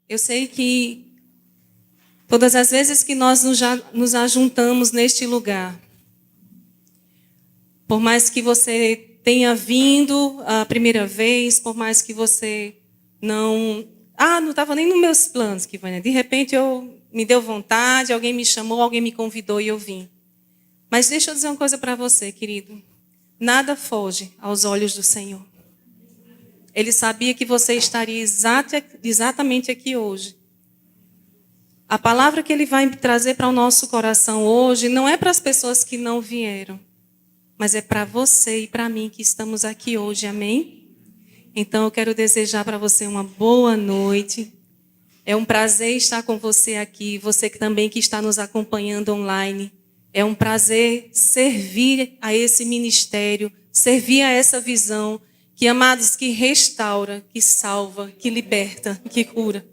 Eu sei que todas as vezes que nós nos ajuntamos neste lugar, por mais que você tenha vindo a primeira vez, por mais que você não estava nem nos meus planos, Kivânia. De repente me deu vontade, alguém me chamou, alguém me convidou e eu vim. Mas deixa eu dizer uma coisa para você, querido. Nada foge aos olhos do Senhor. Ele sabia que você estaria exatamente aqui hoje. A palavra que Ele vai trazer para o nosso coração hoje não é para as pessoas que não vieram, mas é para você e para mim que estamos aqui hoje, amém? Então eu quero desejar para você uma boa noite. É um prazer estar com você aqui, você que também que está nos acompanhando online. É um prazer servir a esse ministério, servir a essa visão que, amados, que restaura, que salva, que liberta, que cura.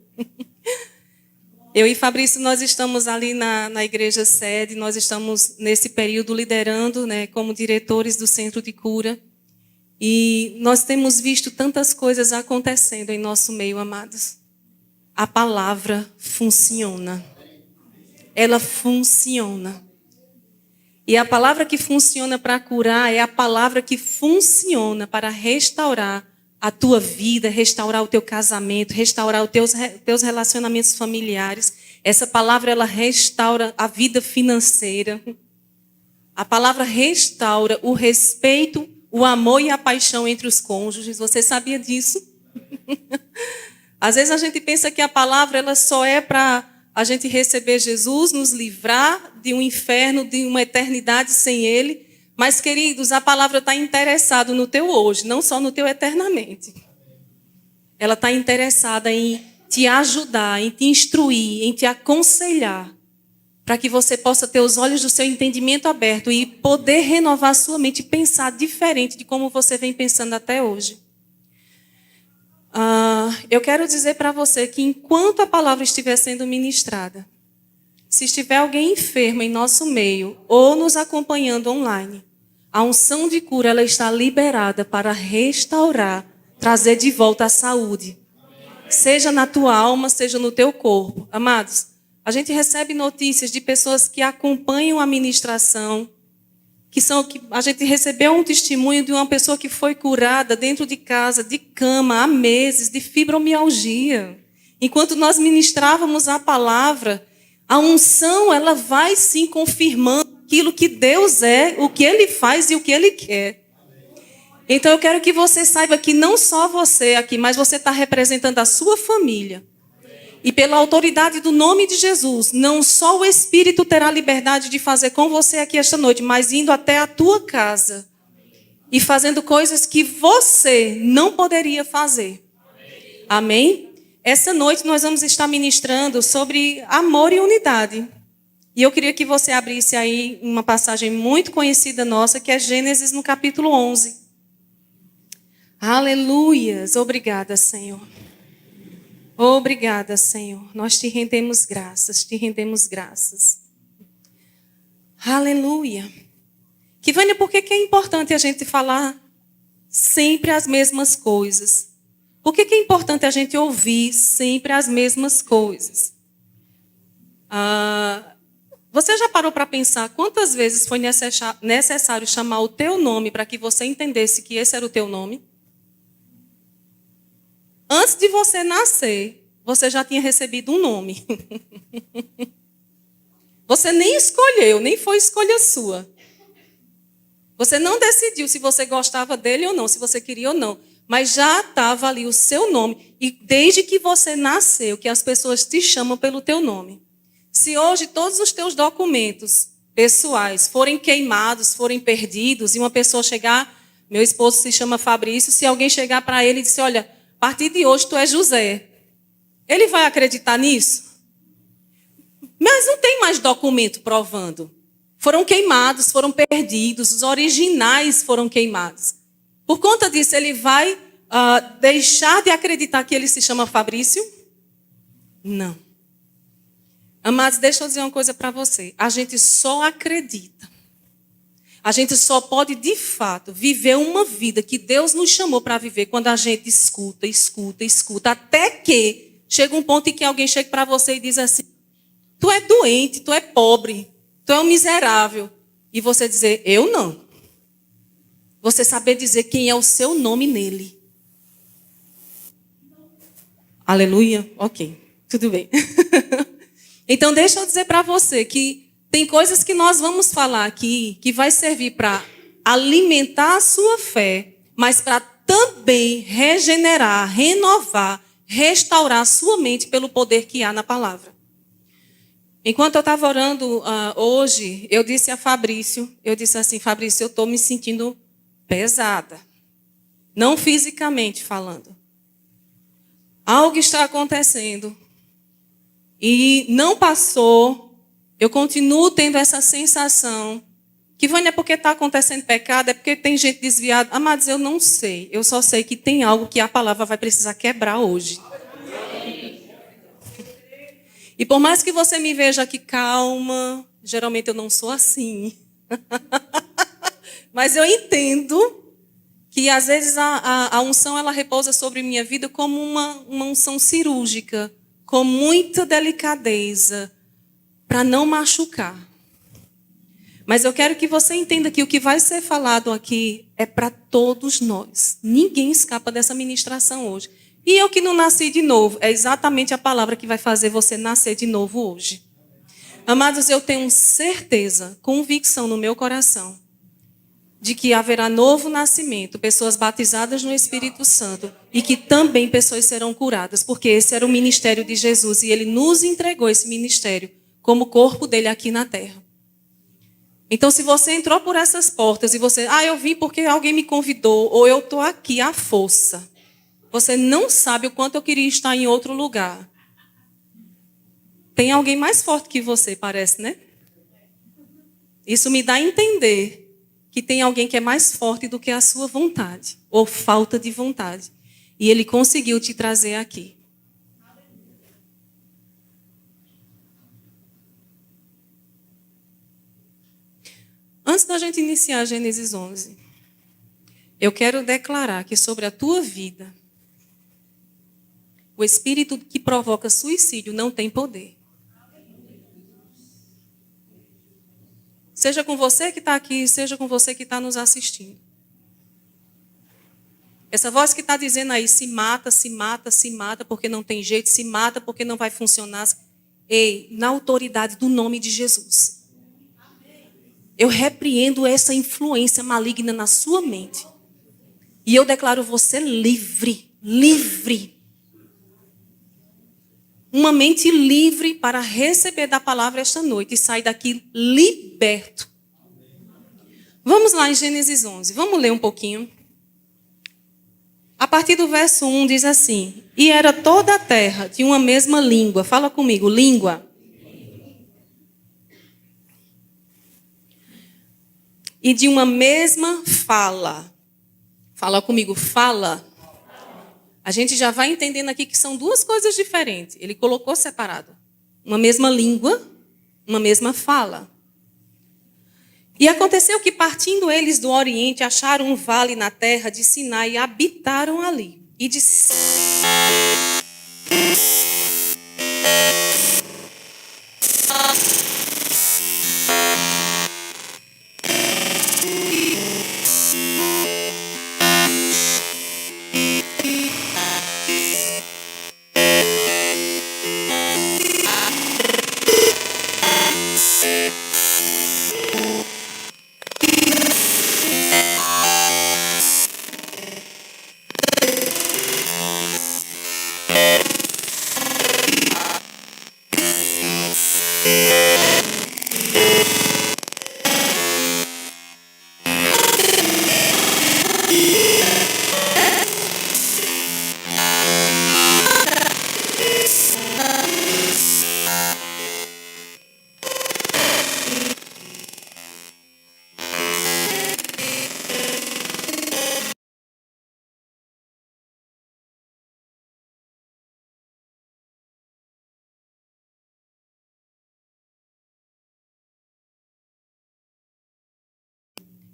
Eu e Fabrício, nós estamos ali na igreja sede, nós estamos nesse período liderando, né, como diretores do Centro de Cura. E nós temos visto tantas coisas acontecendo em nosso meio, amados. A palavra funciona. Ela funciona. E a palavra que funciona para curar é a palavra que funciona para restaurar a tua vida, restaurar o teu casamento, restaurar os teus relacionamentos familiares. Essa palavra, ela restaura a vida financeira. A palavra restaura o respeito, o amor e a paixão entre os cônjuges. Você sabia disso? Às vezes a gente pensa que a palavra ela só é para a gente receber Jesus, nos livrar de um inferno, de uma eternidade sem Ele. Mas, queridos, a palavra está interessada no teu hoje, não só no teu eternamente. Ela está interessada em te ajudar, em te instruir, em te aconselhar, para que você possa ter os olhos do seu entendimento aberto e poder renovar a sua mente e pensar diferente de como você vem pensando até hoje. Eu quero dizer para você que enquanto a palavra estiver sendo ministrada, se estiver alguém enfermo em nosso meio ou nos acompanhando online, a unção de cura ela está liberada para restaurar, trazer de volta a saúde. Seja na tua alma, seja no teu corpo. Amados, a gente recebe notícias de pessoas que acompanham a ministração, que a gente recebeu um testemunho de uma pessoa que foi curada dentro de casa, de cama, há meses, de fibromialgia. Enquanto nós ministrávamos a palavra, a unção ela vai sim confirmando aquilo que Deus é, o que Ele faz e o que Ele quer. Então eu quero que você saiba que não só você aqui, mas você está representando a sua família. E pela autoridade do nome de Jesus, não só o Espírito terá liberdade de fazer com você aqui esta noite, mas indo até a tua casa e fazendo coisas que você não poderia fazer. Amém? Essa noite nós vamos estar ministrando sobre amor e unidade. E eu queria que você abrisse aí uma passagem muito conhecida nossa, que é Gênesis no capítulo 11. Aleluias! Obrigada, Senhor. Obrigada, Senhor. Nós te rendemos graças, te rendemos graças. Aleluia. Kivânia, por que é importante a gente falar sempre as mesmas coisas? Por que é importante a gente ouvir sempre as mesmas coisas? Você já parou para pensar quantas vezes foi necessário chamar o teu nome para que você entendesse que esse era o teu nome? Antes de você nascer, você já tinha recebido um nome. Você nem escolheu, nem foi escolha sua. Você não decidiu se você gostava dele ou não, se você queria ou não. Mas já estava ali o seu nome. E desde que você nasceu, que as pessoas te chamam pelo teu nome. Se hoje todos os teus documentos pessoais forem queimados, forem perdidos, e uma pessoa chegar, meu esposo se chama Fabrício, se alguém chegar para ele e disser, olha, a partir de hoje tu és José. Ele vai acreditar nisso? Mas não tem mais documento provando. Foram queimados, foram perdidos, os originais foram queimados. Por conta disso, ele vai deixar de acreditar que ele se chama Fabrício? Não. Amados, deixa eu dizer uma coisa para você. A gente só acredita. A gente só pode, de fato, viver uma vida que Deus nos chamou para viver quando a gente escuta, até que chega um ponto em que alguém chega para você e diz assim: tu é doente, tu é pobre, tu é um miserável. E você dizer: eu não. Você saber dizer quem é o seu nome nele. Aleluia? Ok, tudo bem. Então, deixa eu dizer para você que tem coisas que nós vamos falar aqui que vai servir para alimentar a sua fé, mas para também regenerar, renovar, restaurar a sua mente pelo poder que há na palavra. Enquanto eu estava orando hoje, eu disse a Fabrício, eu disse assim: Fabrício, eu estou me sentindo pesada. Não fisicamente falando. Algo está acontecendo. E não passou. Eu continuo tendo essa sensação. Que não é porque está acontecendo pecado, é porque tem gente desviada. Amados, eu não sei. Eu só sei que tem algo que a palavra vai precisar quebrar hoje. E por mais que você me veja aqui calma, geralmente eu não sou assim. Mas eu entendo que às vezes a unção ela repousa sobre minha vida como uma unção cirúrgica, com muita delicadeza, para não machucar. Mas eu quero que você entenda que o que vai ser falado aqui é para todos nós. Ninguém escapa dessa ministração hoje. E eu que não nasci de novo, é exatamente a palavra que vai fazer você nascer de novo hoje. Amados, eu tenho certeza, convicção no meu coração, de que haverá novo nascimento, pessoas batizadas no Espírito Santo e que também pessoas serão curadas, porque esse era o ministério de Jesus e ele nos entregou esse ministério como corpo dele aqui na terra. Então, se você entrou por essas portas e você, eu vim porque alguém me convidou, ou eu estou aqui à força, você não sabe o quanto eu queria estar em outro lugar. Tem alguém mais forte que você, parece, né? Isso me dá a entender que tem alguém que é mais forte do que a sua vontade, ou falta de vontade. E ele conseguiu te trazer aqui. Antes da gente iniciar Gênesis 11, eu quero declarar que sobre a tua vida, o espírito que provoca suicídio não tem poder. Seja com você que está aqui, seja com você que está nos assistindo. Essa voz que está dizendo aí, se mata, se mata, se mata, porque não tem jeito, se mata porque não vai funcionar. Ei, na autoridade do nome de Jesus. Eu repreendo essa influência maligna na sua mente. E eu declaro você livre, livre. Uma mente livre para receber da palavra esta noite e sair daqui liberto. Vamos lá em Gênesis 11. Vamos ler um pouquinho. A partir do verso 1 diz assim: e era toda a terra de uma mesma língua. Fala comigo, língua. E de uma mesma fala. Fala comigo, fala. A gente já vai entendendo aqui que são duas coisas diferentes. Ele colocou separado. Uma mesma língua, uma mesma fala. E aconteceu que, partindo eles do Oriente, acharam um vale na terra de Sinai e habitaram ali. E disseram: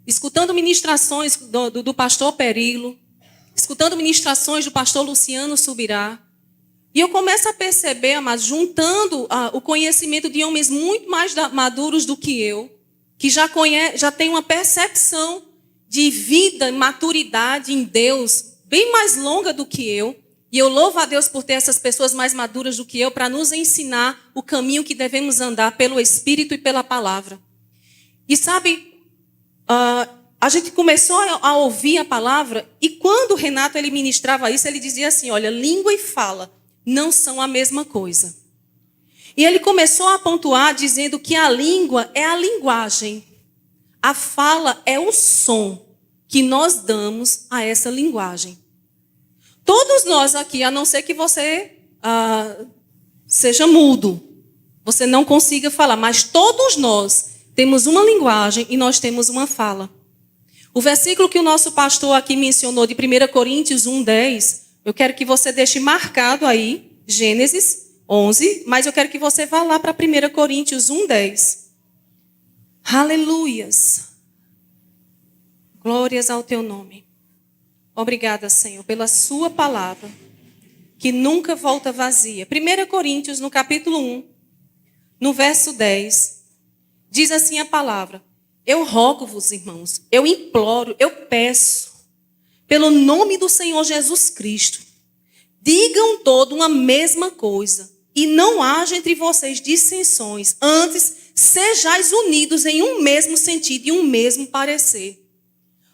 escutando ministrações do pastor Perilo, escutando ministrações do pastor Luciano Subirá. E eu começo a perceber, amados, juntando o conhecimento de homens muito mais maduros do que eu, que já tem uma percepção de vida, maturidade em Deus, bem mais longa do que eu. E eu louvo a Deus por ter essas pessoas mais maduras do que eu, para nos ensinar o caminho que devemos andar pelo Espírito e pela palavra. E sabe, a gente começou a ouvir a palavra, e quando o Renato ele ministrava isso, ele dizia assim, olha, língua e fala não são a mesma coisa. E ele começou a pontuar dizendo que a língua é a linguagem. A fala é o som que nós damos a essa linguagem. Todos nós aqui, a não ser que você seja mudo, você não consiga falar, mas todos nós temos uma linguagem e nós temos uma fala. O versículo que o nosso pastor aqui mencionou de 1 Coríntios 1:10, eu quero que você deixe marcado aí, Gênesis 11, mas eu quero que você vá lá para 1 Coríntios 1:10. Aleluias. Glórias ao teu nome. Obrigada, Senhor, pela sua palavra, que nunca volta vazia. 1 Coríntios, no capítulo 1, no verso 10, diz assim a palavra: eu rogo-vos, irmãos, eu imploro, eu peço, pelo nome do Senhor Jesus Cristo, digam todo uma mesma coisa, e não haja entre vocês dissensões, antes sejais unidos em um mesmo sentido e um mesmo parecer.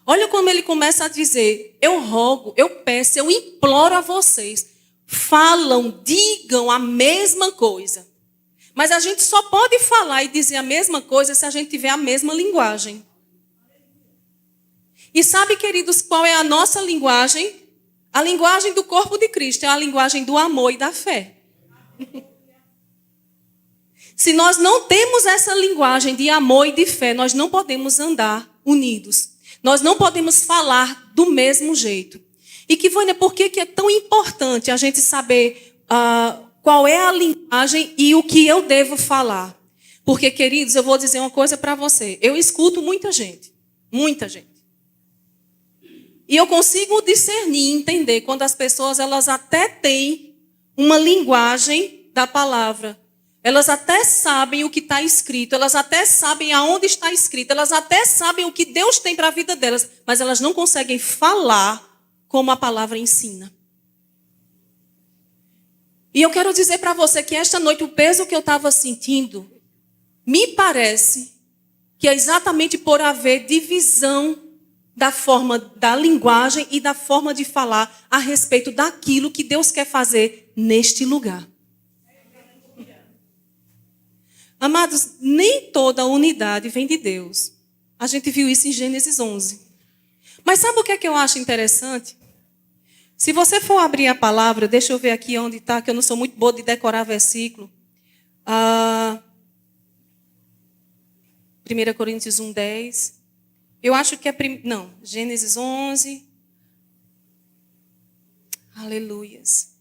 Olha como ele começa a dizer, eu rogo, eu peço, eu imploro a vocês, falam, digam a mesma coisa. Mas a gente só pode falar e dizer a mesma coisa se a gente tiver a mesma linguagem. E sabe, queridos, qual é a nossa linguagem? A linguagem do corpo de Cristo é a linguagem do amor e da fé. Se nós não temos essa linguagem de amor e de fé, nós não podemos andar unidos. Nós não podemos falar do mesmo jeito. E Kivânia, por que é tão importante a gente saber qual é a linguagem e o que eu devo falar? Porque, queridos, eu vou dizer uma coisa para você. Eu escuto muita gente. Muita gente. E eu consigo discernir, entender, quando as pessoas elas até têm uma linguagem da palavra. Elas até sabem o que está escrito, elas até sabem aonde está escrito, elas até sabem o que Deus tem para a vida delas, mas elas não conseguem falar como a palavra ensina. E eu quero dizer para você que esta noite o peso que eu estava sentindo, me parece que é exatamente por haver divisão da forma da linguagem e da forma de falar a respeito daquilo que Deus quer fazer neste lugar. Amados, nem toda a unidade vem de Deus. A gente viu isso em Gênesis 11. Mas sabe o que é que eu acho interessante? Se você for abrir a palavra, deixa eu ver aqui onde está, que eu não sou muito boa de decorar versículo. 1 Coríntios 1:10. Eu acho que é... Não, Gênesis 11. Aleluias.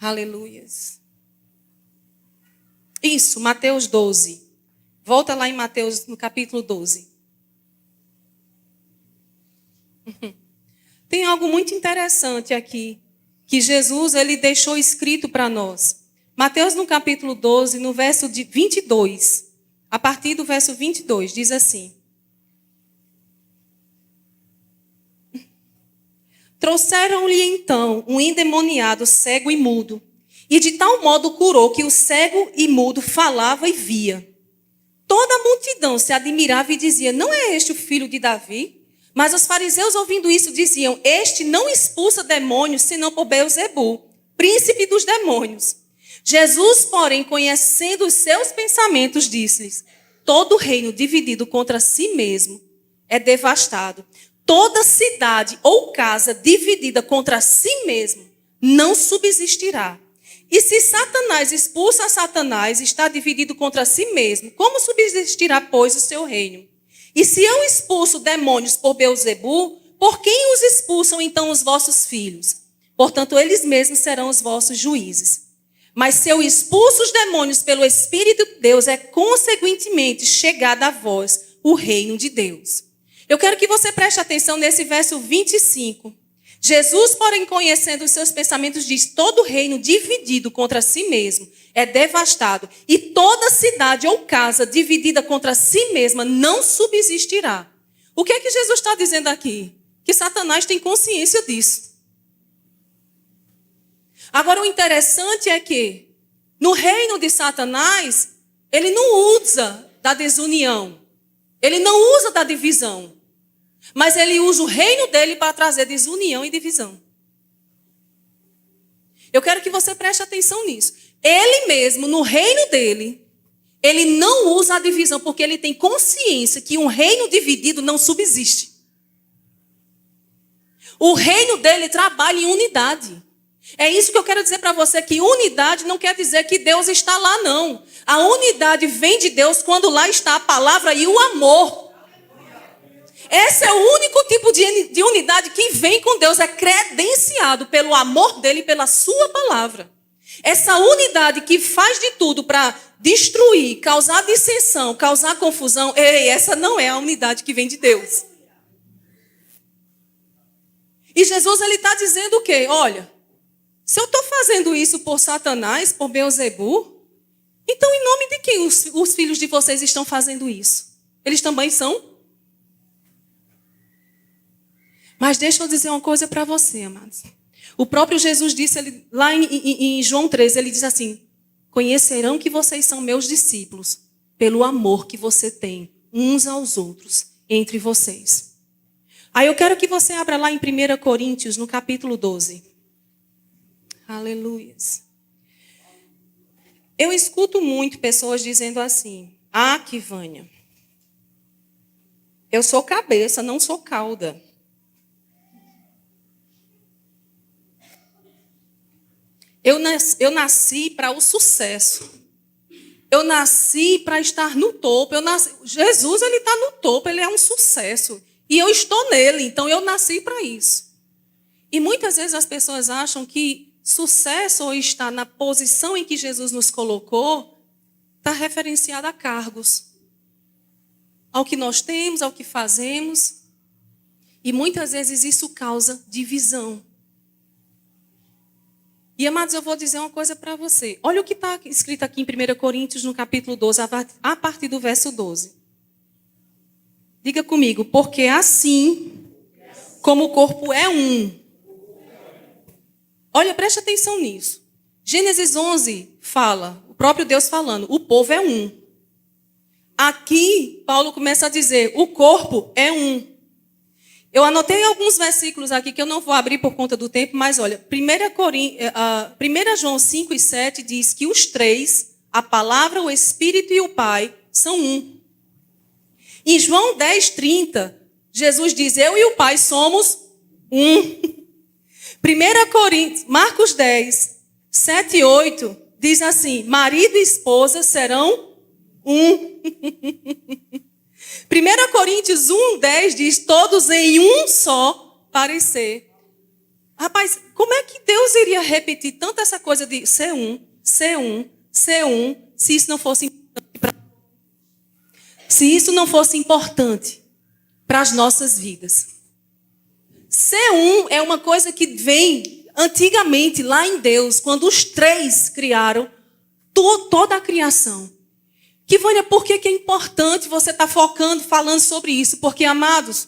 Aleluias. Isso, Mateus 12. Volta lá em Mateus, no capítulo 12. Tem algo muito interessante aqui, que Jesus ele deixou escrito para nós. Mateus, no capítulo 12, no verso 22, a partir do verso 22, diz assim: trouxeram-lhe então um endemoniado cego e mudo, e de tal modo curou que o cego e mudo falava e via. Toda a multidão se admirava e dizia: não é este o filho de Davi? Mas os fariseus, ouvindo isso, diziam: este não expulsa demônios, senão por Beelzebu, príncipe dos demônios. Jesus, porém, conhecendo os seus pensamentos, disse-lhes: todo reino dividido contra si mesmo é devastado. Toda cidade ou casa dividida contra si mesmo não subsistirá. E se Satanás expulsa Satanás, está dividido contra si mesmo, como subsistirá, pois, o seu reino? E se eu expulso demônios por Beelzebu, por quem os expulsam então os vossos filhos? Portanto, eles mesmos serão os vossos juízes. Mas se eu expulso os demônios pelo Espírito de Deus, é consequentemente chegado a vós o reino de Deus. Eu quero que você preste atenção nesse verso 25. Jesus, porém, conhecendo os seus pensamentos, diz: todo reino dividido contra si mesmo é devastado, e toda cidade ou casa dividida contra si mesma não subsistirá. O que é que Jesus está dizendo aqui? Que Satanás tem consciência disso. Agora, o interessante é que, no reino de Satanás, ele não usa da desunião, ele não usa da divisão, mas ele usa o reino dele para trazer desunião e divisão. Eu quero que você preste atenção nisso. Ele mesmo, no reino dele, ele não usa a divisão, porque ele tem consciência que um reino dividido não subsiste. O reino dele trabalha em unidade. É isso que eu quero dizer para você, que unidade não quer dizer que Deus está lá, não. A unidade vem de Deus quando lá está a palavra e o amor. Esse é o único tipo de unidade que vem com Deus, é credenciado pelo amor dele e pela sua palavra. Essa unidade que faz de tudo para destruir, causar dissensão, causar confusão, essa não é a unidade que vem de Deus. E Jesus, ele está dizendo o quê? Olha, se eu estou fazendo isso por Satanás, por Beelzebu, então em nome de quem os filhos de vocês estão fazendo isso? Eles também são? Mas deixa eu dizer uma coisa para você, amados. O próprio Jesus disse lá em João 13, ele diz assim: conhecerão que vocês são meus discípulos pelo amor que você tem uns aos outros entre vocês. Aí eu quero que você abra lá em 1 Coríntios, no capítulo 12. Aleluias. Eu escuto muito pessoas dizendo assim: ah, Kivânia, eu sou cabeça, não sou cauda. Eu nasci para o sucesso. Eu nasci para estar no topo. Jesus, ele está no topo, ele é um sucesso. E eu estou nele, então eu nasci para isso. E muitas vezes as pessoas acham que sucesso ou estar na posição em que Jesus nos colocou está referenciado a cargos. Ao que nós temos, ao que fazemos. E muitas vezes isso causa divisão. E, amados, eu vou dizer uma coisa para você. Olha o que está escrito aqui em 1 Coríntios, no capítulo 12, a partir do verso 12. Diga comigo: porque assim como o corpo é um. Olha, preste atenção nisso. Gênesis 11 fala, o próprio Deus falando, o povo é um. Aqui, Paulo começa a dizer, o corpo é um. Eu anotei alguns versículos aqui que eu não vou abrir por conta do tempo, mas olha, 1 João 5 e 7 diz que os três, a palavra, o Espírito e o Pai, são um. Em João 10, 30, Jesus diz, eu e o Pai somos um. Marcos 10, 7 e 8, diz assim, marido e esposa serão um. 1 Coríntios 1, 10 diz, todos em um só parecer. Rapaz, como é que Deus iria repetir tanto essa coisa de ser um, ser um, ser um, se isso não fosse importante para as nossas vidas? Ser um é uma coisa que vem antigamente lá em Deus, quando os três criaram toda a criação. Kivânia, por que é importante você estar falando sobre isso? Porque, amados,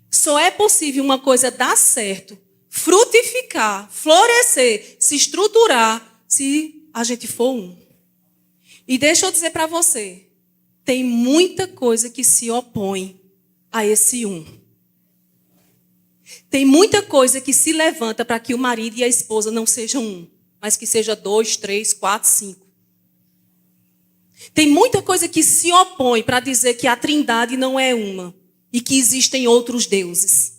só é possível uma coisa dar certo, frutificar, florescer, se estruturar, se a gente for um. E deixa eu dizer para você, tem muita coisa que se opõe a esse um. Tem muita coisa que se levanta para que o marido e a esposa não sejam um, mas que seja 2, 3, 4, 5. Tem muita coisa que se opõe para dizer que a Trindade não é uma e que existem outros deuses.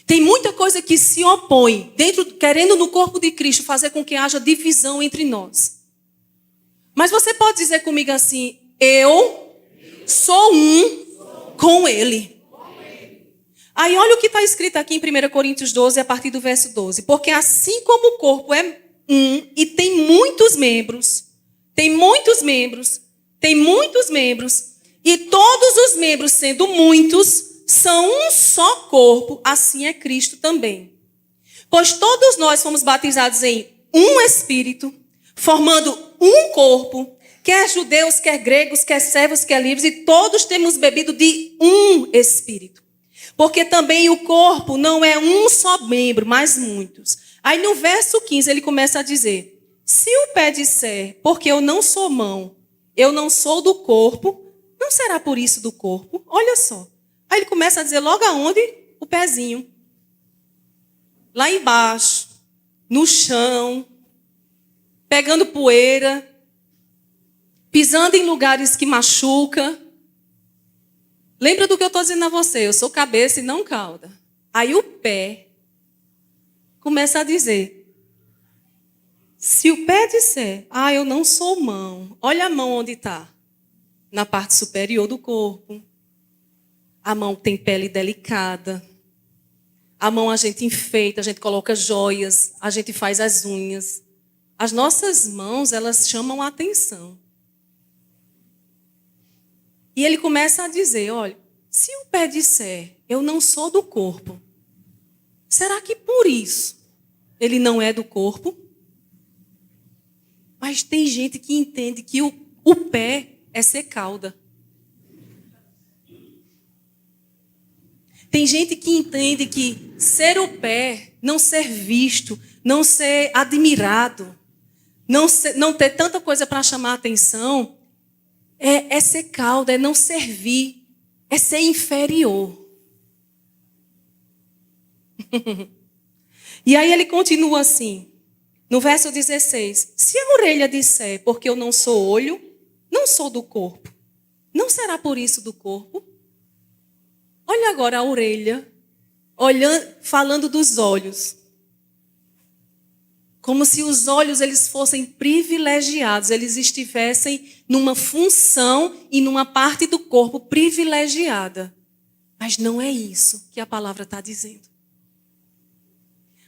Tem muita coisa que se opõe, querendo no corpo de Cristo fazer com que haja divisão entre nós. Mas você pode dizer comigo assim, eu sou um com Ele. Aí olha o que está escrito aqui em 1 Coríntios 12, a partir do verso 12. Porque assim como o corpo é um e tem muitos membros, e todos os membros, sendo muitos, são um só corpo, assim é Cristo também. Pois todos nós fomos batizados em um Espírito, formando um corpo, quer judeus, quer gregos, quer servos, quer livres, e todos temos bebido de um Espírito. Porque também o corpo não é um só membro, mas muitos. Aí no verso 15 ele começa a dizer: se o pé disser, porque eu não sou mão, eu não sou do corpo, não será por isso do corpo? Olha só. Aí ele começa a dizer logo aonde? O pezinho. Lá embaixo, no chão, pegando poeira, pisando em lugares que machuca. Lembra do que eu estou dizendo a você? Eu sou cabeça e não cauda. Aí o pé começa a dizer: se o pé disser, eu não sou mão, olha a mão onde está. Na parte superior do corpo. A mão tem pele delicada. A mão a gente enfeita, a gente coloca joias, a gente faz as unhas. As nossas mãos, elas chamam a atenção. E ele começa a dizer, olha, se o pé disser, eu não sou do corpo, será que por isso ele não é do corpo? Mas tem gente que entende que o pé é ser cauda. Tem gente que entende que ser o pé, não ser visto, não ser admirado, não ter tanta coisa para chamar a atenção, é ser cauda, é não servir, é ser inferior. E aí ele continua assim, no verso 16: se a orelha disser, porque eu não sou olho, não sou do corpo, não será por isso do corpo? Olha agora a orelha, falando dos olhos. Como se os olhos eles fossem privilegiados, eles estivessem numa função e numa parte do corpo privilegiada. Mas não é isso que a palavra está dizendo.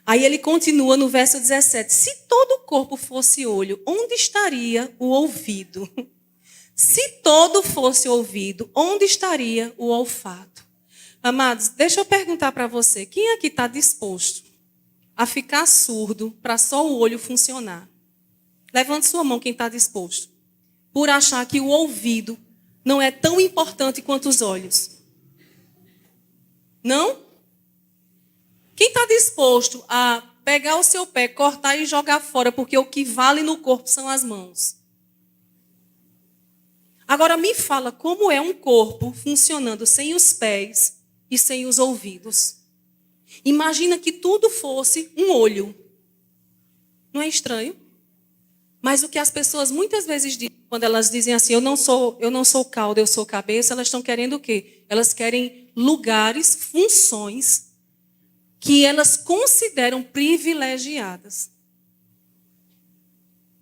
Aí ele continua no verso 17. Se todo o corpo fosse olho, onde estaria o ouvido? Se todo fosse ouvido, onde estaria o olfato? Amados, deixa eu perguntar para você. Quem aqui está disposto a ficar surdo para só o olho funcionar? Levante sua mão quem está disposto. Por achar que o ouvido não é tão importante quanto os olhos. Não? Quem está disposto a pegar o seu pé, cortar e jogar fora, porque o que vale no corpo são as mãos? Agora me fala como é um corpo funcionando sem os pés e sem os ouvidos. Imagina que tudo fosse um olho. Não é estranho? Mas o que as pessoas muitas vezes dizem, quando elas dizem assim, eu não sou cauda, eu sou cabeça, elas estão querendo o quê? Elas querem lugares, funções que elas consideram privilegiadas.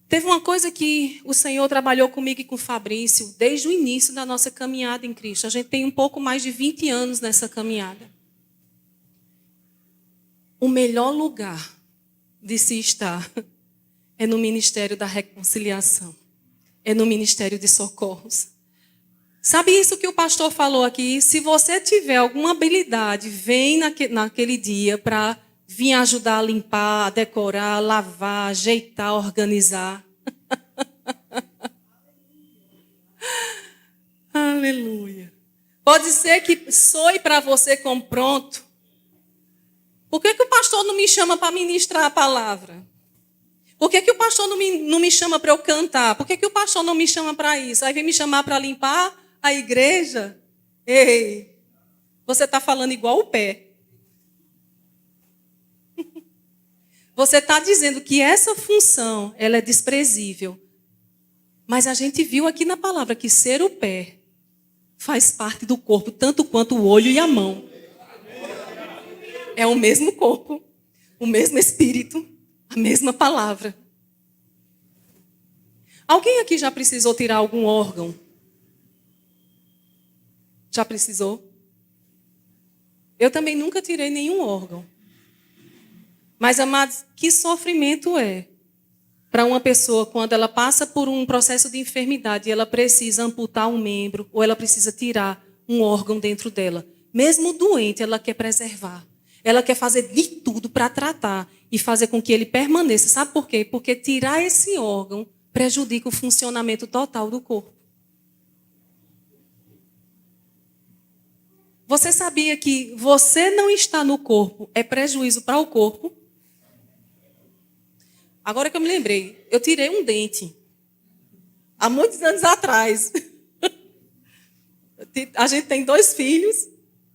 Teve uma coisa que o Senhor trabalhou comigo e com o Fabrício desde o início da nossa caminhada em Cristo. A gente tem um pouco mais de 20 anos nessa caminhada. O melhor lugar de se estar é no ministério da reconciliação. É no ministério de socorros. Sabe isso que o pastor falou aqui? Se você tiver alguma habilidade, vem naquele dia para vir ajudar a limpar, a decorar, a lavar, ajeitar, organizar. Aleluia. Pode ser que soe para você como pronto. Por que o pastor não me chama para ministrar a palavra? Por que o pastor não me chama para eu cantar? Por que o pastor não me chama para isso? Aí vem me chamar para limpar a igreja? Ei, você está falando igual o pé. Você está dizendo que essa função ela é desprezível. Mas a gente viu aqui na palavra que ser o pé faz parte do corpo, tanto quanto o olho e a mão. É o mesmo corpo, o mesmo espírito, a mesma palavra. Alguém aqui já precisou tirar algum órgão? Já precisou? Eu também nunca tirei nenhum órgão. Mas, amados, que sofrimento é para uma pessoa quando ela passa por um processo de enfermidade e ela precisa amputar um membro ou ela precisa tirar um órgão dentro dela. Mesmo doente, ela quer preservar. Ela quer fazer de tudo para tratar e fazer com que ele permaneça. Sabe por quê? Porque tirar esse órgão prejudica o funcionamento total do corpo. Você sabia que você não estar no corpo é prejuízo para o corpo? Agora que eu me lembrei, eu tirei um dente. Há muitos anos atrás. A gente tem 2 filhos.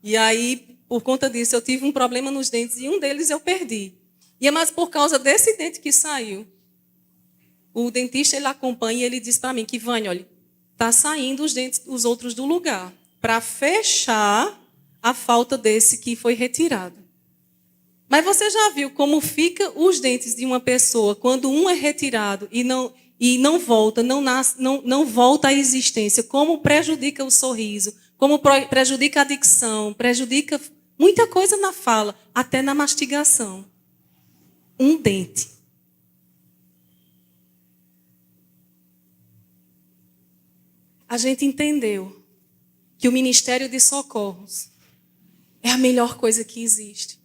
E aí, por conta disso, eu tive um problema nos dentes. E um deles eu perdi. E é mais por causa desse dente que saiu. O dentista, ele acompanha e ele diz para mim que, Vânia, olha, está saindo os dentes, os outros do lugar. Para fechar a falta desse que foi retirado. Mas você já viu como fica os dentes de uma pessoa quando um é retirado e não volta, não nasce, não volta à existência? Como prejudica o sorriso, como prejudica a dicção, prejudica muita coisa na fala, até na mastigação. Um dente. A gente entendeu que o Ministério de Socorros é a melhor coisa que existe.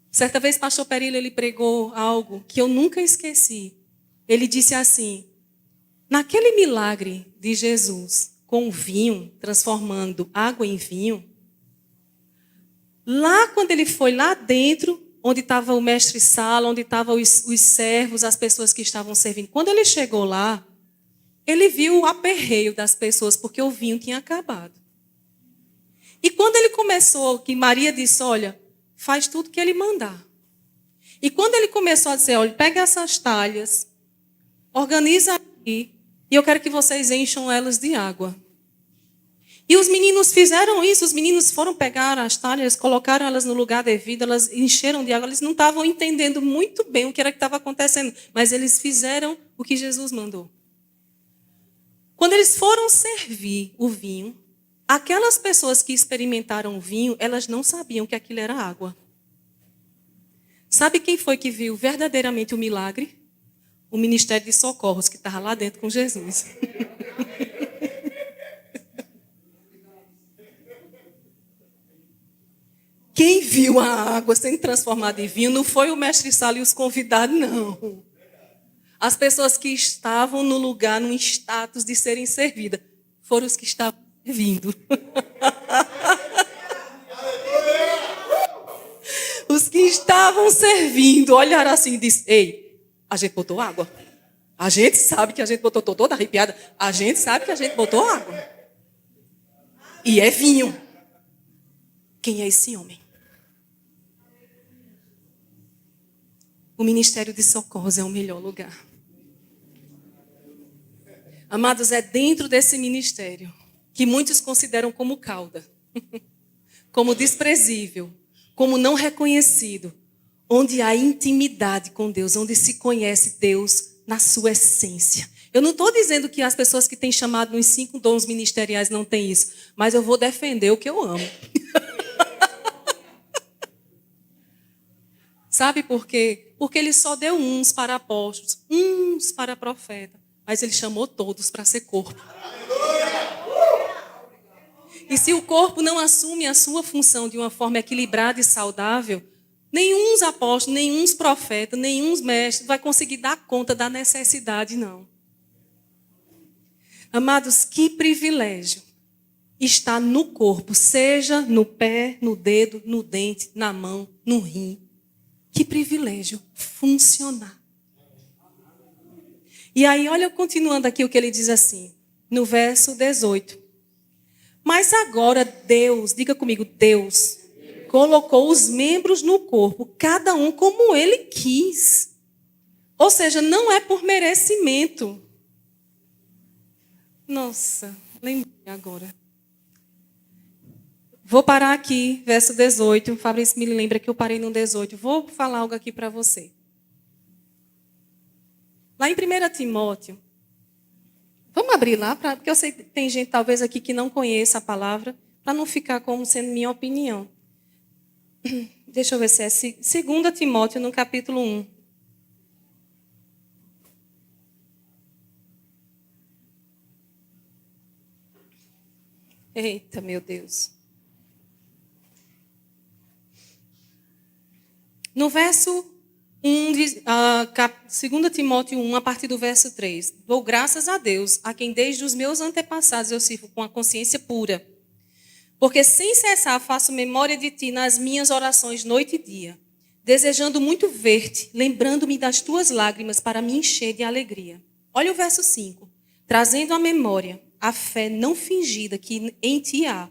Certa vez, pastor Perillo, ele pregou algo que eu nunca esqueci. Ele disse assim, naquele milagre de Jesus com o vinho, transformando água em vinho, lá quando ele foi lá dentro, onde estava o mestre-sala, onde estavam os servos, as pessoas que estavam servindo, quando ele chegou lá, ele viu o aperreio das pessoas, porque o vinho tinha acabado. E quando ele começou, que Maria disse, olha, faz tudo que ele mandar. E quando ele começou a dizer, olha, pega essas talhas, organiza aqui, e eu quero que vocês encham elas de água. E os meninos fizeram isso, os meninos foram pegar as talhas, colocaram elas no lugar devido, elas encheram de água, eles não estavam entendendo muito bem o que era que estava acontecendo, mas eles fizeram o que Jesus mandou. Quando eles foram servir o vinho, aquelas pessoas que experimentaram o vinho, elas não sabiam que aquilo era água. Sabe quem foi que viu verdadeiramente o milagre? O Ministério de Socorros, que estava lá dentro com Jesus. Quem viu a água sendo transformada em vinho não foi o mestre-sala e os convidados, não. As pessoas que estavam no lugar, num status de serem servidas, foram os que estavam servindo. Os que estavam servindo olharam assim e disseram, ei, a gente botou água. A gente sabe que a gente botou, tô toda arrepiada, a gente sabe que a gente botou água. E é vinho. Quem é esse homem? O Ministério de Socorros é o melhor lugar. Amados, é dentro desse ministério que muitos consideram como cauda, como desprezível, como não reconhecido, onde há intimidade com Deus, onde se conhece Deus na sua essência. Eu não estou dizendo que as pessoas que têm chamado nos 5 dons ministeriais não têm isso, mas eu vou defender o que eu amo. Sabe por quê? Porque ele só deu uns para apóstolos, uns para profeta, mas ele chamou todos para ser corpo. E se o corpo não assume a sua função de uma forma equilibrada e saudável, nenhum apóstolo, nenhum profeta, nenhum mestre vai conseguir dar conta da necessidade, não. Amados, que privilégio estar no corpo, seja no pé, no dedo, no dente, na mão, no rim. Que privilégio funcionar. E aí, olha, continuando aqui o que ele diz assim, no verso 18. Mas agora Deus, diga comigo, Deus colocou os membros no corpo, cada um como ele quis. Ou seja, não é por merecimento. Nossa, lembrei agora. Vou parar aqui, verso 18. O Fabrício me lembra que eu parei no 18. Vou falar algo aqui para você. Lá em 1 Timóteo. Vamos abrir lá, porque eu sei que tem gente talvez aqui que não conheça a palavra, para não ficar como sendo minha opinião. Deixa eu ver se é 2 Timóteo, no capítulo 1. Eita, meu Deus. No verso 2 Timóteo 1, a partir do verso 3. Dou graças a Deus, a quem desde os meus antepassados eu sirvo com a consciência pura. Porque sem cessar faço memória de ti nas minhas orações noite e dia, desejando muito ver-te, lembrando-me das tuas lágrimas para me encher de alegria. Olha o verso 5. Trazendo à memória a fé não fingida que em ti há,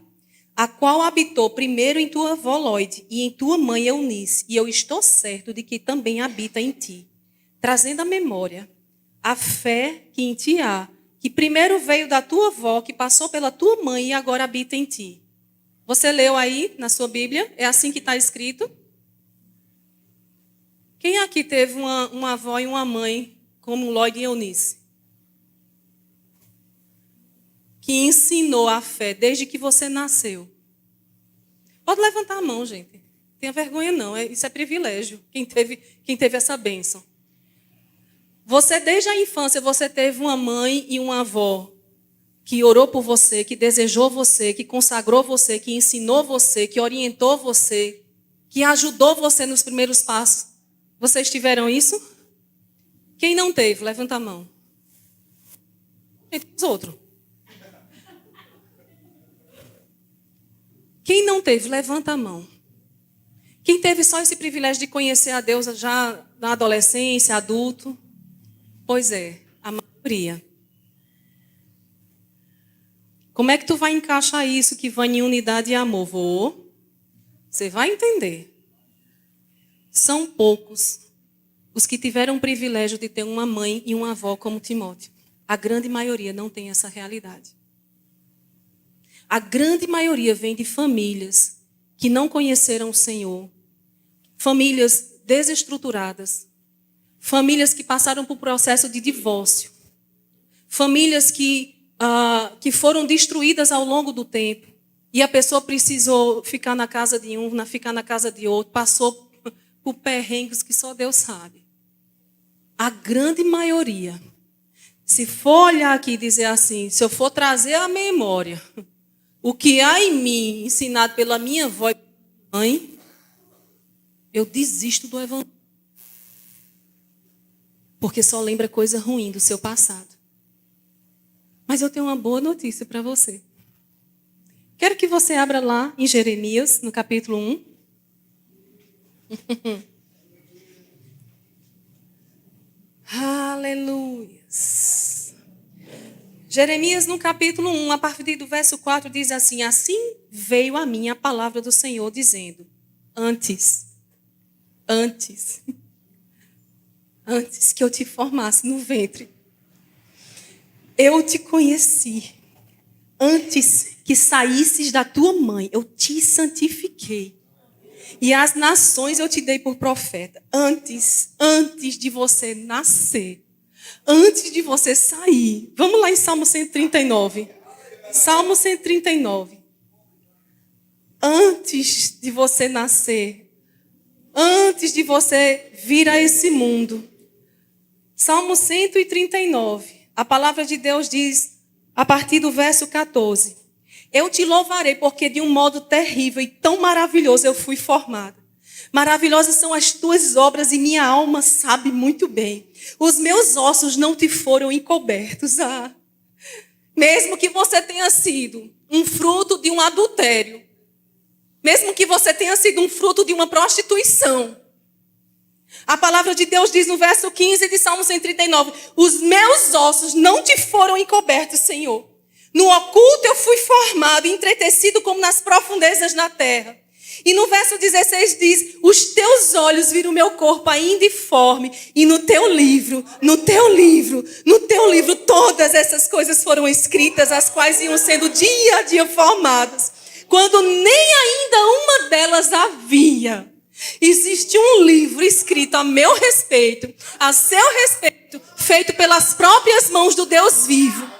a qual habitou primeiro em tua avó Loide e em tua mãe Eunice, e eu estou certo de que também habita em ti. Trazendo à memória a fé que em ti há, que primeiro veio da tua avó, que passou pela tua mãe e agora habita em ti. Você leu aí na sua Bíblia? É assim que está escrito? Quem aqui teve uma avó e uma mãe como Loide e Eunice? Que ensinou a fé desde que você nasceu. Pode levantar a mão, gente. Não tenha vergonha não, isso é privilégio. Quem teve essa bênção. Você, desde a infância, você teve uma mãe e uma avó que orou por você, que desejou você, que consagrou você, que ensinou você, que orientou você, que ajudou você nos primeiros passos. Vocês tiveram isso? Quem não teve? Levanta a mão. Os outros. Quem não teve? Levanta a mão. Quem teve só esse privilégio de conhecer a Deus já na adolescência, adulto? Pois é, a maioria. Como é que tu vai encaixar isso que vai em unidade e amor? Você vai entender. São poucos os que tiveram o privilégio de ter uma mãe e uma avó como Timóteo. A grande maioria não tem essa realidade. A grande maioria vem de famílias que não conheceram o Senhor, famílias desestruturadas, famílias que passaram por processo de divórcio, famílias que foram destruídas ao longo do tempo e a pessoa precisou ficar na casa de um, ficar na casa de outro, passou por perrengues que só Deus sabe. A grande maioria, se for olhar aqui e dizer assim, se eu for trazer à memória o que há em mim, ensinado pela minha avó e mãe, eu desisto do evangelho. Porque só lembra coisa ruim do seu passado. Mas eu tenho uma boa notícia para você. Quero que você abra lá em Jeremias, no capítulo 1. Aleluia. Jeremias, no capítulo 1, a partir do verso 4, diz assim: assim veio a mim a palavra do Senhor, dizendo, antes que eu te formasse no ventre, eu te conheci. Antes que saísses da tua mãe, eu te santifiquei. E as nações eu te dei por profeta. Antes de você nascer, antes de você sair. Vamos lá em Salmo 139. Salmo 139. Antes de você nascer, antes de você vir a esse mundo. Salmo 139. A palavra de Deus diz, a partir do verso 14: eu te louvarei porque de um modo terrível e tão maravilhoso eu fui formada. Maravilhosas são as tuas obras e minha alma sabe muito bem. Os meus ossos não te foram encobertos. Mesmo que você tenha sido um fruto de um adultério, mesmo que você tenha sido um fruto de uma prostituição, a palavra de Deus diz no verso 15 de Salmo 139, os meus ossos não te foram encobertos, Senhor. No oculto eu fui formado e entretecido como nas profundezas da terra. E no verso 16 diz, os teus olhos viram o meu corpo ainda informe, e no teu livro, todas essas coisas foram escritas, as quais iam sendo dia a dia formadas, quando nem ainda uma delas havia. Existe um livro escrito a meu respeito, a seu respeito, feito pelas próprias mãos do Deus vivo.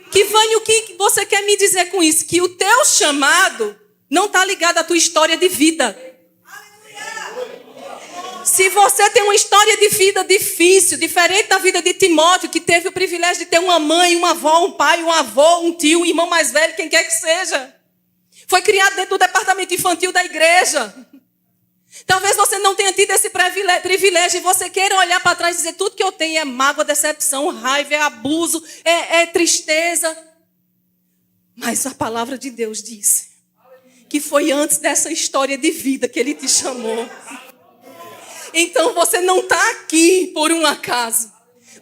Kivane, o que você quer me dizer com isso? Que o teu chamado não está ligado à tua história de vida. Se você tem uma história de vida difícil, diferente da vida de Timóteo, que teve o privilégio de ter uma mãe, uma avó, um pai, um avô, um tio, um irmão mais velho, quem quer que seja. Foi criado dentro do departamento infantil da igreja. Talvez você não tenha tido esse privilégio e você queira olhar para trás e dizer tudo que eu tenho é mágoa, decepção, raiva, é abuso, é tristeza. Mas a palavra de Deus diz que foi antes dessa história de vida que Ele te chamou. Então você não está aqui por um acaso.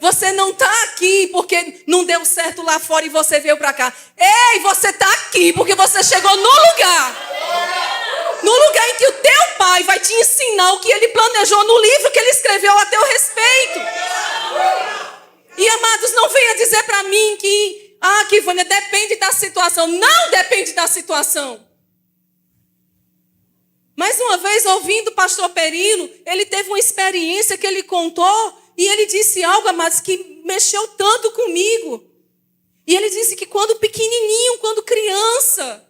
Você não está aqui porque não deu certo lá fora e você veio para cá. Ei, você está aqui porque você chegou no lugar. No lugar em que o teu pai vai te ensinar o que ele planejou no livro que ele escreveu a teu respeito. E amados, não venha dizer para mim que Vânia, depende da situação. Não depende da situação. Mais uma vez, ouvindo o pastor Perilo, ele teve uma experiência que ele contou e ele disse algo, amados, que mexeu tanto comigo. E ele disse que quando pequenininho, quando criança,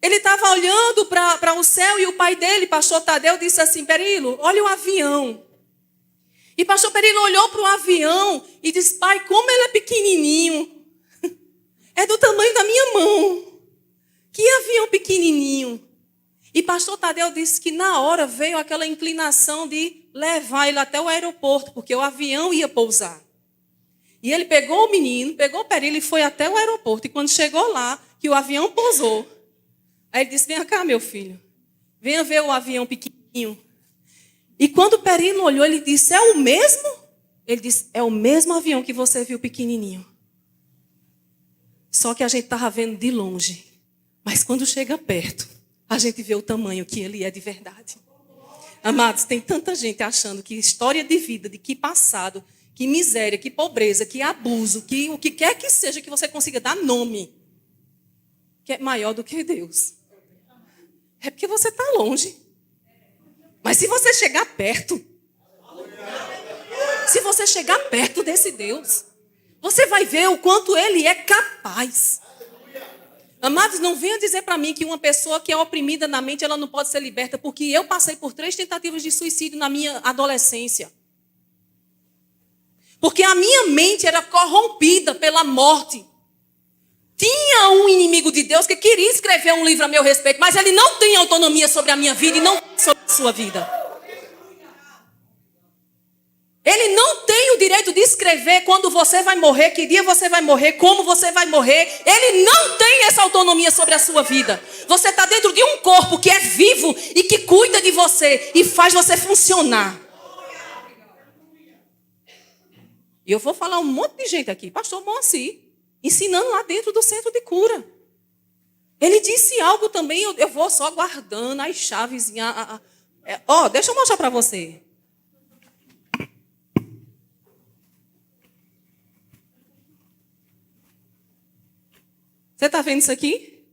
ele estava olhando para o céu e o pai dele, pastor Tadeu, disse assim, Perilo, olha o avião. E pastor Perilo olhou para o avião e disse, pai, como ele é pequenininho. É do tamanho da minha mão. Que avião pequenininho. E pastor Tadeu disse que na hora veio aquela inclinação de levar ele até o aeroporto, porque o avião ia pousar. E ele pegou o menino, pegou o Perilo e foi até o aeroporto. E quando chegou lá, que o avião pousou, aí ele disse, venha cá, meu filho, venha ver o avião pequenininho. E quando o Perilo olhou, ele disse, é o mesmo? Ele disse, é o mesmo avião que você viu pequenininho. Só que a gente estava vendo de longe. Mas quando chega perto, a gente vê o tamanho que ele é de verdade. Amados, tem tanta gente achando que história de vida, de que passado, que miséria, que pobreza, que abuso, que o que quer que seja que você consiga dar nome, que é maior do que Deus. É porque você está longe. Mas se você chegar perto, se você chegar perto desse Deus, você vai ver o quanto Ele é capaz. Amados, não venha dizer para mim que uma pessoa que é oprimida na mente, ela não pode ser liberta, porque eu passei por 3 tentativas de suicídio na minha adolescência. Porque a minha mente era corrompida pela morte. Tinha um inimigo de Deus que queria escrever um livro a meu respeito, mas ele não tem autonomia sobre a minha vida e não sobre a sua vida. Ele não tem o direito de escrever quando você vai morrer, que dia você vai morrer, como você vai morrer. Ele não tem essa autonomia sobre a sua vida. Você está dentro de um corpo que é vivo e que cuida de você e faz você funcionar. E eu vou falar um monte de gente aqui. Pastor Moacir, ensinando lá dentro do centro de cura. Ele disse algo também, eu vou só guardando as chaves. Deixa eu mostrar para você. Você está vendo isso aqui?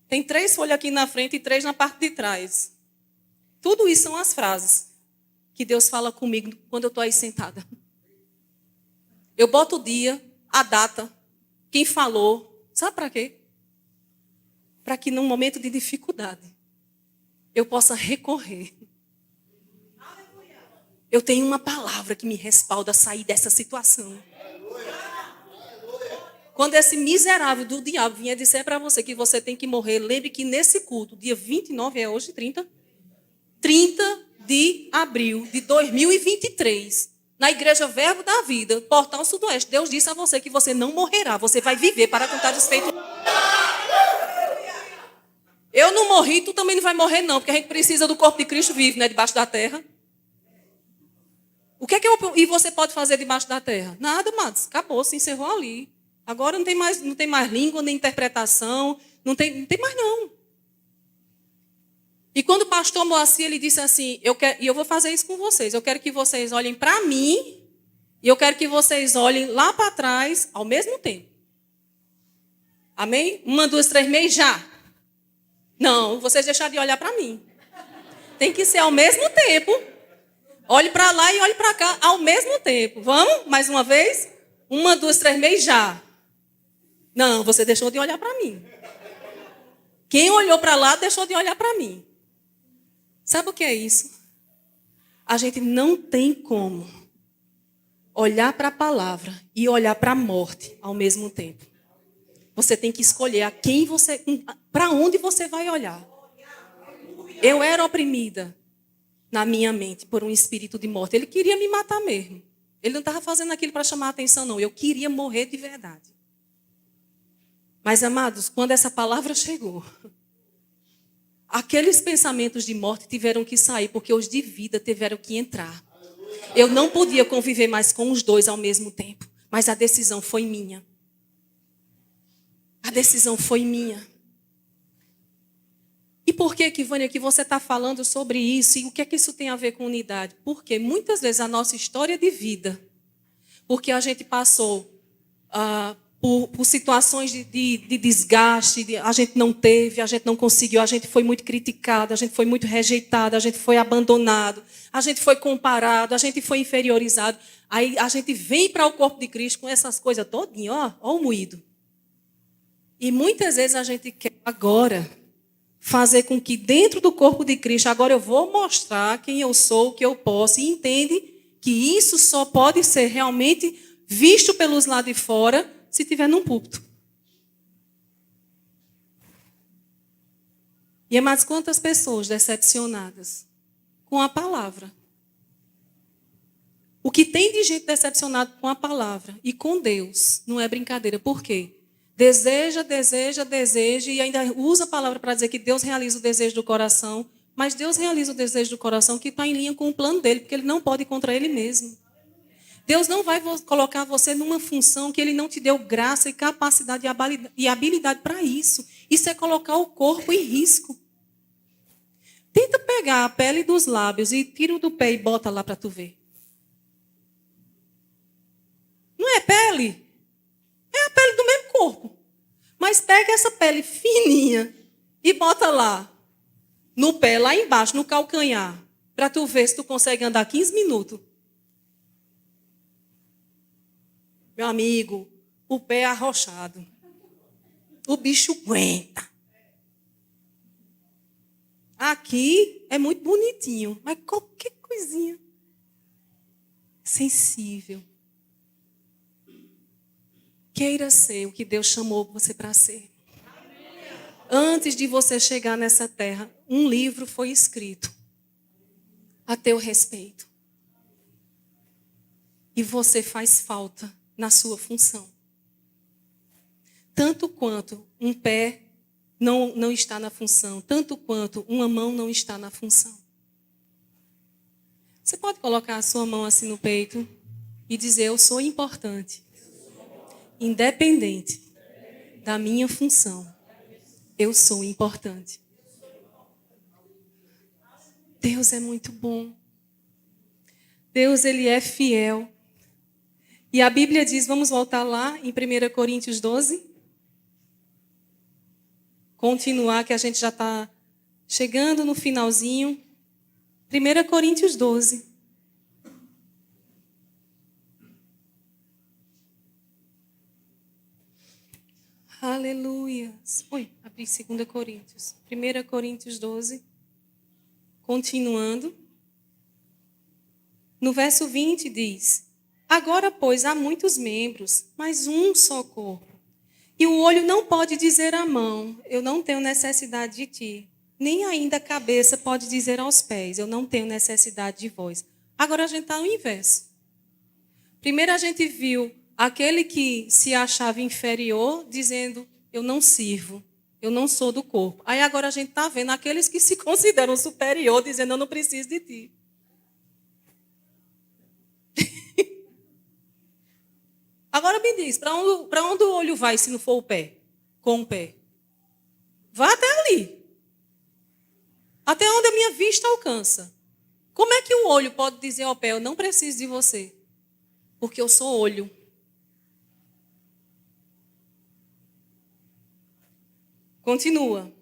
Tem 3 folhas aqui na frente e 3 na parte de trás. Tudo isso são as frases que Deus fala comigo quando eu estou aí sentada. Eu boto o dia, a data, quem falou. Sabe para quê? Para que num momento de dificuldade eu possa recorrer. Eu tenho uma palavra que me respalda a sair dessa situação. Quando esse miserável do diabo vier dizer para você que você tem que morrer, lembre que nesse culto, dia 29, é hoje 30 de abril de 2023, na Igreja Verbo da Vida, Portal Sudoeste, Deus disse a você que você não morrerá, você vai viver para contar os feitos. Eu não morri, tu também não vai morrer não, porque a gente precisa do corpo de Cristo vivo, né, debaixo da terra. O que é que e você pode fazer debaixo da terra? Nada, amados, acabou, se encerrou ali. Agora não tem mais língua, nem interpretação, não tem mais não. E quando o pastor Moacir, ele disse assim, eu vou fazer isso com vocês, eu quero que vocês olhem para mim e eu quero que vocês olhem lá para trás ao mesmo tempo. Amém? 1, 2, 3, meio já. Não, vocês deixaram de olhar para mim. Tem que ser ao mesmo tempo. Olhe para lá e olhe para cá ao mesmo tempo. Vamos? Mais uma vez? 1, 2, 3, meio já. Não, você deixou de olhar para mim. Quem olhou para lá deixou de olhar para mim. Sabe o que é isso? A gente não tem como olhar para a palavra e olhar para a morte ao mesmo tempo. Você tem que escolher para onde você vai olhar. Eu era oprimida. na minha mente por um espírito de morte. Ele queria me matar mesmo. Ele não estava fazendo aquilo para chamar a atenção, não. Eu queria morrer de verdade. Mas, amados, quando essa palavra chegou, aqueles pensamentos de morte tiveram que sair, porque os de vida tiveram que entrar. Eu não podia conviver mais com os dois ao mesmo tempo, mas a decisão foi minha. A decisão foi minha. E por que, Vânia, que você está falando sobre isso? E o que é que isso tem a ver com unidade? Porque muitas vezes a nossa história de vida, porque a gente passou por situações de desgaste, a gente não teve, a gente não conseguiu, a gente foi muito criticado, a gente foi muito rejeitado, a gente foi abandonado, a gente foi comparado, a gente foi inferiorizado. Aí a gente vem para o corpo de Cristo com essas coisas todinhas, ó o moído. E muitas vezes a gente quer agora fazer com que dentro do corpo de Cristo, agora eu vou mostrar quem eu sou, o que eu posso, e entende que isso só pode ser realmente visto pelos lados de fora se estiver num púlpito. E é mais quantas pessoas decepcionadas com a palavra. O que tem de gente decepcionada com a palavra e com Deus não é brincadeira. Por quê? Deseja, e ainda usa a palavra para dizer que Deus realiza o desejo do coração, mas Deus realiza o desejo do coração que está em linha com o plano dele, porque ele não pode ir contra ele mesmo. Deus não vai colocar você numa função que ele não te deu graça e capacidade e habilidade para isso. Isso é colocar o corpo em risco. Tenta pegar a pele dos lábios e tira o do pé e bota lá para tu ver. Não é pele? É a pele do mesmo corpo. Mas pega essa pele fininha e bota lá, no pé, lá embaixo, no calcanhar, para tu ver se tu consegue andar 15 minutos. Meu amigo, o pé é arrochado. O bicho aguenta. Aqui é muito bonitinho, mas qualquer coisinha. Sensível. Queira ser o que Deus chamou você para ser. Antes de você chegar nessa terra, um livro foi escrito a teu respeito. E você faz falta na sua função. Tanto quanto um pé não está na função, tanto quanto uma mão não está na função. Você pode colocar a sua mão assim no peito e dizer: eu sou importante. Independente da minha função, eu sou importante. Deus é muito bom. Deus, ele é fiel. E a Bíblia diz, vamos voltar lá em 1 Coríntios 12. Continuar, que a gente já está chegando no finalzinho. 1 Coríntios 12. Aleluia. Oi, abri 2 Coríntios. 1 Coríntios 12. Continuando. No verso 20 diz: agora, pois, há muitos membros, mas um só corpo. E o olho não pode dizer à mão: eu não tenho necessidade de ti. Nem ainda a cabeça pode dizer aos pés: eu não tenho necessidade de vós. Agora a gente está no inverso. Primeiro a gente viu aquele que se achava inferior, dizendo: eu não sirvo, eu não sou do corpo. Aí agora a gente está vendo aqueles que se consideram superior, dizendo: eu não preciso de ti. Agora me diz, para onde o olho vai se não for o pé? Com o pé. Vá até ali. Até onde a minha vista alcança. Como é que o olho pode dizer ao pé: eu não preciso de você? Porque eu sou olho. Continua.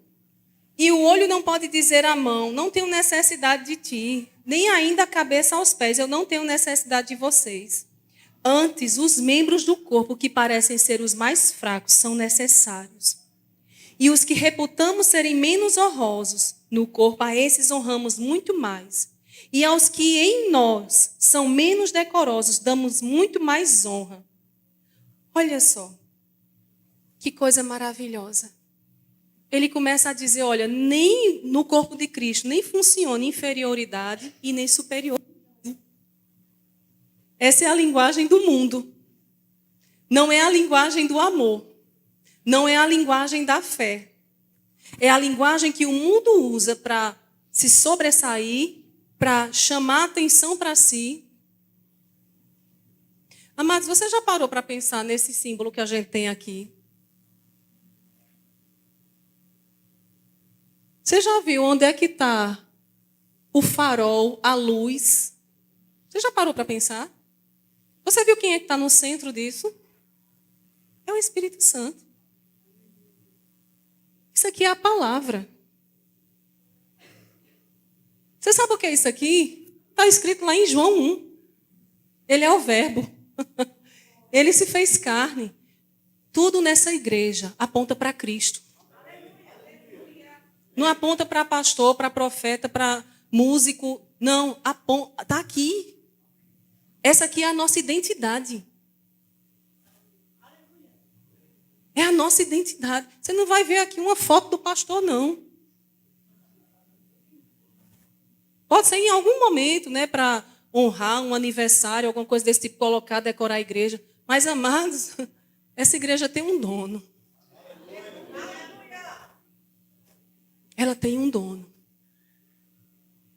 E o olho não pode dizer à mão: não tenho necessidade de ti. Nem ainda a cabeça aos pés: eu não tenho necessidade de vocês. Antes, os membros do corpo que parecem ser os mais fracos são necessários. E os que reputamos serem menos honrosos no corpo, a esses honramos muito mais. E aos que em nós são menos decorosos, damos muito mais honra. Olha só, que coisa maravilhosa. ele começa a dizer, olha, nem no corpo de Cristo nem funciona inferioridade e nem superioridade. Essa é a linguagem do mundo. Não é a linguagem do amor. Não é a linguagem da fé. É a linguagem que o mundo usa para se sobressair, para chamar atenção para si. Amados, você já parou para pensar nesse símbolo que a gente tem aqui? Você já viu onde é que está o farol, a luz? Você já parou para pensar? Você viu quem é que está no centro disso? É o Espírito Santo. Isso aqui é a palavra. Você sabe o que é isso aqui? Está escrito lá em João 1. Ele é o verbo. Ele se fez carne. Tudo nessa igreja aponta para Cristo. Não aponta para pastor, para profeta, para músico. Não, está aqui. Essa aqui é a nossa identidade. É a nossa identidade. Você não vai ver aqui uma foto do pastor, não. Pode ser em algum momento, né, para honrar um aniversário, alguma coisa desse tipo, colocar, decorar a igreja. Mas, amados, essa igreja tem um dono. Ela tem um dono.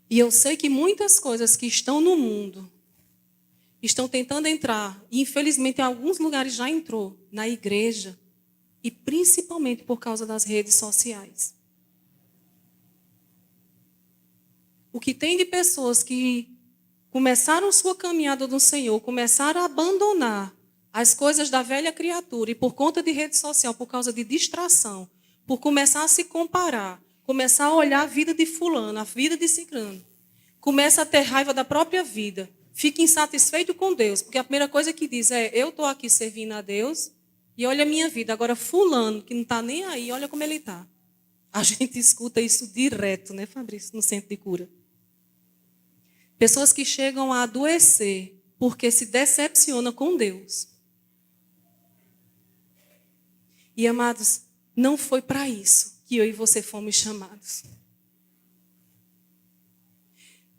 E eu sei que muitas coisas que estão no mundo estão tentando entrar, e infelizmente em alguns lugares já entrou, na igreja, e principalmente por causa das redes sociais. O que tem de pessoas que começaram sua caminhada no Senhor, começaram a abandonar as coisas da velha criatura, e por conta de rede social, por causa de distração, por começar a se comparar, começar a olhar a vida de fulano, a vida de ciclano, começa a ter raiva da própria vida, fica insatisfeito com Deus, porque a primeira coisa que diz é, eu estou aqui servindo a Deus, e olha a minha vida. Agora fulano, que não está nem aí, olha como ele está. A gente escuta isso direto, né, Fabrício, no centro de cura. Pessoas que chegam a adoecer porque se decepcionam com Deus. E, amados, não foi para isso que eu e você fomos chamados.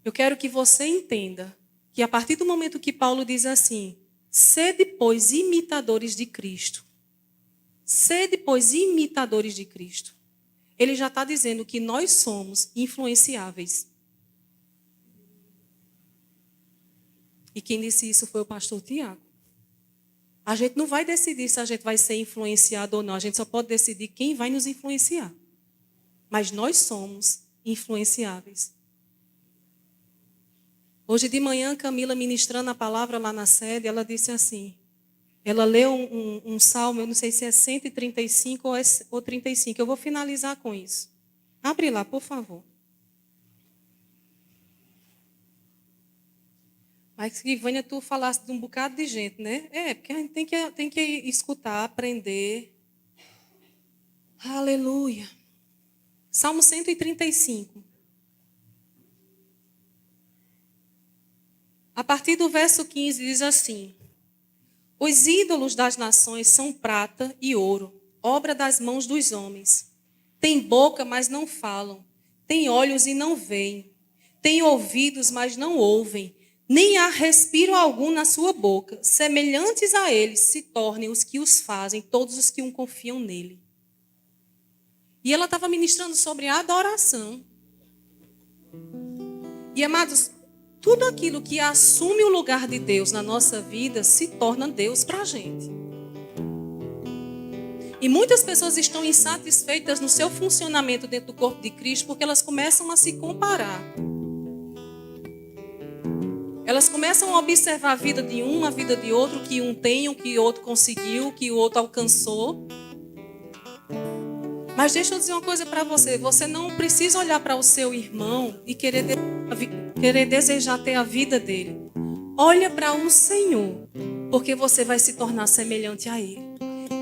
Eu quero que você entenda que a partir do momento que Paulo diz assim, sede, pois, imitadores de Cristo. Sede, pois, imitadores de Cristo. Ele já está dizendo que nós somos influenciáveis. E quem disse isso foi o pastor Tiago. A gente não vai decidir se a gente vai ser influenciado ou não. A gente só pode decidir quem vai nos influenciar. Mas nós somos influenciáveis. Hoje de manhã, Camila ministrando a palavra lá na sede, ela disse assim, ela leu um salmo, eu não sei se é 135 ou 35, eu vou finalizar com isso. Abre lá, por favor. Mas, Ivânia, tu falaste de um bocado de gente, né? É, porque a gente tem que escutar, aprender. Aleluia. Salmo 135. A partir do verso 15 diz assim, os ídolos das nações são prata e ouro, obra das mãos dos homens. Têm boca, mas não falam. Têm olhos e não veem. Têm ouvidos, mas não ouvem. Nem há respiro algum na sua boca. Semelhantes a eles se tornem os que os fazem, todos os que confiam nele. E ela estava ministrando sobre a adoração. E, amados, tudo aquilo que assume o lugar de Deus na nossa vida se torna Deus para a gente. E muitas pessoas estão insatisfeitas no seu funcionamento dentro do corpo de Cristo porque elas começam a se comparar. Elas começam a observar a vida de um, a vida de outro, o que um tem, o que o outro conseguiu, o que o outro alcançou. Mas deixa eu dizer uma coisa para você. Você não precisa olhar para o seu irmão e querer desejar ter a vida dele. Olha para o Senhor, porque você vai se tornar semelhante a Ele.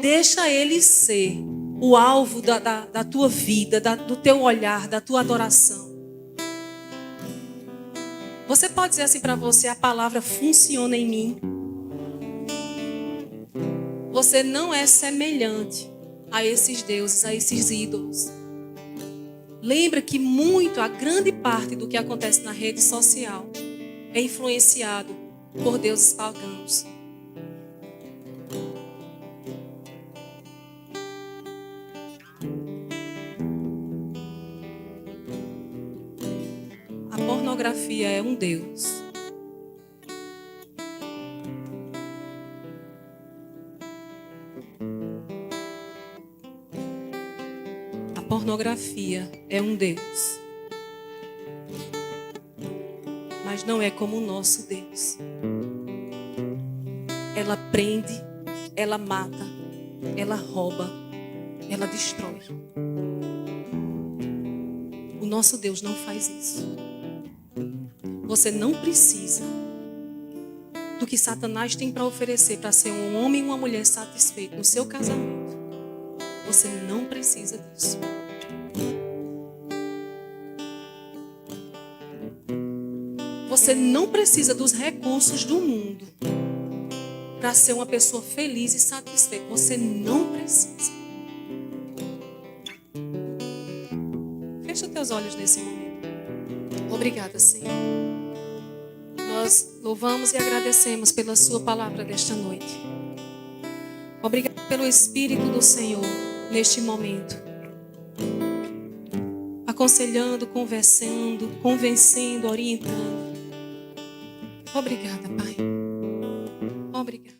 Deixa Ele ser o alvo da tua vida, do teu olhar, da tua adoração. Você pode dizer assim para você, a palavra funciona em mim. Você não é semelhante a esses deuses, a esses ídolos. Lembra que a grande parte do que acontece na rede social é influenciado por deuses pagãos. A pornografia é um deus. A pornografia é um deus. Mas não é como o nosso Deus. Ela prende, ela mata, ela rouba, ela destrói. O nosso Deus não faz isso. Você não precisa do que Satanás tem para oferecer para ser um homem e uma mulher satisfeitos no seu casamento. Você não precisa disso. Você não precisa dos recursos do mundo para ser uma pessoa feliz e satisfeita. Você não precisa. Fecha os teus olhos nesse momento. Obrigada, Senhor. Nós louvamos e agradecemos pela sua palavra desta noite. Obrigada pelo Espírito do Senhor neste momento. Aconselhando, conversando, convencendo, orientando. Obrigada, Pai. Obrigada.